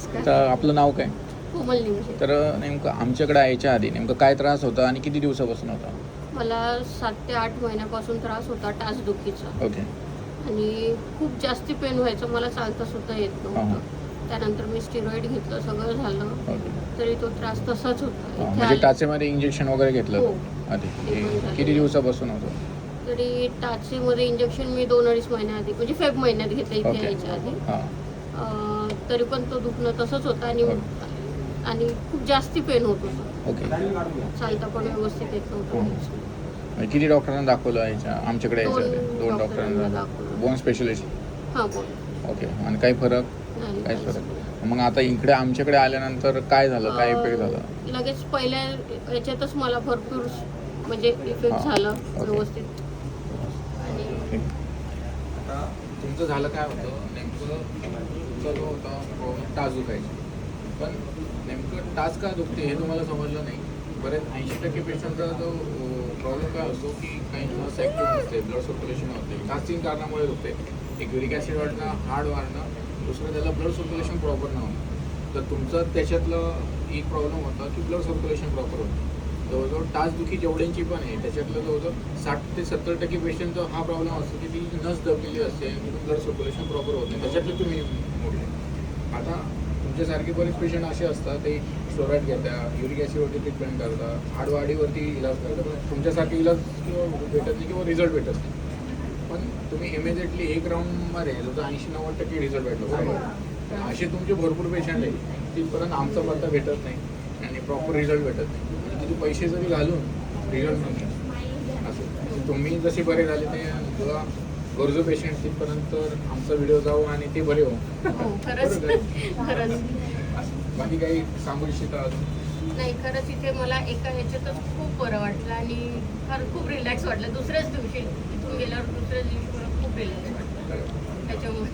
नमस्कार. तर आपलं नाव काय? कोमल निमशे. तर नेमकं आमच्याकडे यायच्या आधी नेमकं काय त्रास होता आणि किती दिवसापासून होता? मला 7 ते 8 महिन्यापासून त्रास होता टाचदुखीचा ओके. आणि खूप जास्ती पेन व्हायचं. मला चालता सुद्धा येत हां, नव्हतं. त्यानंतर मी स्टिरॉइड घेतलं, सगळं झालं, ओके. तरी तो त्रास तसाच होता. इथे म्हणजे आले- टाचेमध्ये इंजेक्शन वगैरे घेतलं हो. आधी? ते पण झालेलं. किती दिवसापासून होतं? तरी टाचेमध्ये इंजेक्शन मी 2-2.5 महिन्याआधी म्हणजे फेब महिन्यात घेतलं इथे ओके. यायच्या आधी. हां. तरी पण तो दुखणं तसंच होतं आणि खूप जास्ती पेन होत होतं. ओके. चालता पण व्यवस्थित येत नव्हतं. म्हणजे किती डॉक्टरांना दाखवलं यायच्या आमच्याकडे यायच्या आधी? 2 डॉक्टरांना डॉक्टरांना. दाखवलं. Bone specialist? हां, बोल. ओके. आणि काही फरक? नाही, काहीच काहीच फरक. मग आता इकडे आमच्याकडे आल्यानंतर काय झालं? काय इफेक्ट झाला? लगेच पहिल्या याच्यातच मला भरपूर म्हणजे इफेक्ट हां. झाला ओके. व्यवस्थित. आणि आता तुमचं झालं काय होतं नेमकं तुमचा जो होता प्रॉब्लेम टाच दुखायची, पण नेमकं टाच का दुखते हे तुम्हाला समजलं नाही. बरेच 80% पेशंटचा जो प्रॉब्लेम काय असतो की काही नस ॲक्टिव्ह नसते, ब्लड सर्क्युलेशन होते. ह्याच 3 कारणामुळे होते. एक युरिक ॲसिड वाढणं, हार्ड वाढणं, दुसरं त्याला ब्लड सर्क्युलेशन प्रॉपर न होणं. तर तुमचं त्याच्यातलं एक प्रॉब्लेम होता की ब्लड सर्क्युलेशन प्रॉपर होतं. जवळजवळ टाचदुखी जेवढ्यांची पण आहे त्याच्यातलं जवळजवळ 60 ते 70% पेशंटचा हा प्रॉब्लेम असतो की ती नस दबलेली असते आणि तिथून ब्लड सर्क्युलेशन प्रॉपर होत नाही. त्याच्यातलं तुम्ही मोठे. आता तुमच्यासारखे बरेच पेशंट असे असतात ते स्टेरॉइड घेतात, युरिक ॲसिडवरती ट्रीटमेंट करतात, हाडवाढीवरती इलाज करतात, पण तुमच्यासारखे इलाज किंवा भेटत नाही किंवा रिझल्ट भेटत नाही. पण तुम्ही इमिजिएटली 1 राऊंडमध्ये जो 80-90% रिझल्ट भेटला बरोबर. असे तुमचे भरपूर पेशंट आहेत तिथपर्यंत आमचा पत्ता भेटत नाही आणि प्रॉपर रिझल्ट भेटत नाही. म्हणजे किती पैसे जरी घालून रिझल्ट मिळतात असं. तुम्ही जसे बरे झाले ते किंवा गरजू पेशंट तिथपर्यंत आमचा व्हिडिओ जाऊ आणि ते बरे हो. हो, खरंच खरंच बाकी काही सांगू इच्छिता? नाही, खरंच इथे मला एका ह्याच्यातच खूप बरं वाटलं आणि खूप रिलॅक्स वाटलं. दुसऱ्याच दिवशी इथून गेल्यावर दुसऱ्याच दिवशी मला खूप रिलॅक्स वाटलं त्याच्यामुळे.